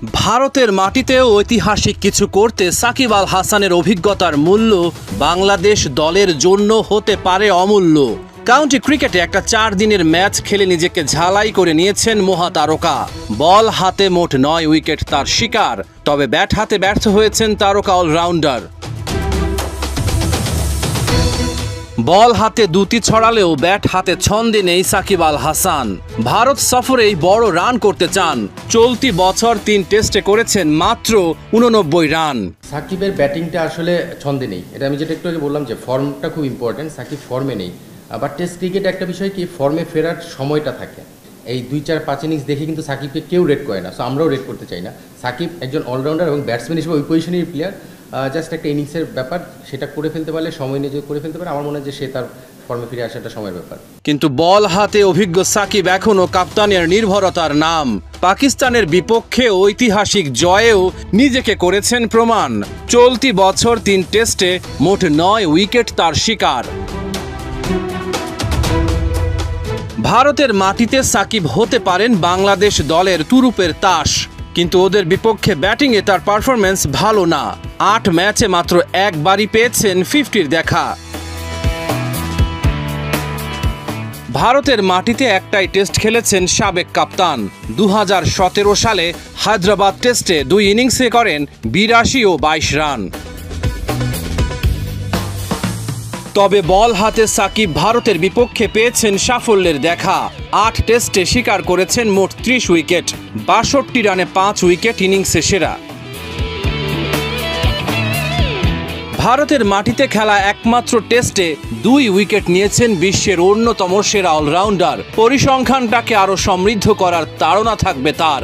ভারতের মাটিতেও ঐতিহাসিক কিছু করতে সাকিব আল হাসানের অভিজ্ঞতার মূল্য বাংলাদেশ দলের জন্য হতে পারে অমূল্য। কাউন্টি ক্রিকেটে একটা 4 দিনের ম্যাচ খেলে নিজেকে ঝালাই করে নিয়েছেন মহাতারকা। বল হাতে মোট 9 উইকেট তার শিকার, তবে ব্যাট হাতে ব্যর্থ হয়েছেন তারকা অলরাউন্ডার। বল হাতে দুটি ছড়ালেও ব্যাট হাতে ছন্দে নেই সাকিব আল হাসান। ভারত সফরেই বড় রান করতে চান। চলতি বছর 3 টেস্টে করেছেন মাত্র 89 রান। সাকিবের ব্যাটিংটা আসলে ছন্দে নেই, এটা আমি যেটা একটু আগে বললাম যে ফর্মটা খুব ইম্পর্টেন্ট। সাকিব ফর্মে নেই, আবার টেস্ট ক্রিকেট একটা বিষয় কি ফর্মে ফেরার সময়টা থাকে। এই 2-4-5 ইনিংস দেখে কিন্তু সাকিবকে কেউ রেট করে না, সো আমরাও রেট করতে চাই না। সাকিব একজন অলরাউন্ডার এবং ব্যাটসম্যান হিসেবে ওই পজিশনের প্লেয়ার। জাস্ট একটা ইনিংসের ব্যাপার, সেটা করে ফেলতে পারলে, সময় নিয়ে করে ফেলতে পারে, আমার মনে হয় যে সে তার ফর্মে ফিরে আসাটা সময়ের ব্যাপার। কিন্তু বল হাতে অভিজ্ঞ সাকিব এখনো কাপ্তানের নির্ভরতার নাম। পাকিস্তানের বিপক্ষে ঐতিহাসিক জয়েও নিজেকে করেছেন প্রমাণ। চলতি বছর 3 টেস্টে মোট 9 উইকেট তার শিকার। ভারতের মাটিতে সাকিব হতে পারেন বাংলাদেশ দলের তুরুপের তাস, কিন্তু ওদের বিপক্ষে ব্যাটিংয়ে তার পারফরম্যান্স ভালো না। 8 ম্যাচে মাত্র একবারই পেয়েছেন 50-র দেখা। ভারতের মাটিতে একটাই টেস্ট খেলেছেন সাবেক কাপ্তান। 2017 সালে হায়দ্রাবাদ টেস্টে 2 ইনিংসে করেন 82 ও 22 রান। তবে বল হাতে সাকিব ভারতের বিপক্ষে পেয়েছেন সাফল্যের দেখা। 8 টেস্টে শিকার করেছেন মোট 30 উইকেট, 62 রানে 5 উইকেট ইনিংসে সেরা। ভারতের মাটিতে খেলা একমাত্র টেস্টে 2 উইকেট নিয়েছেন বিশ্বের অন্যতম সেরা অলরাউন্ডার। পরিসংখ্যানটাকে আরও সমৃদ্ধ করার তাড়না থাকবে তার।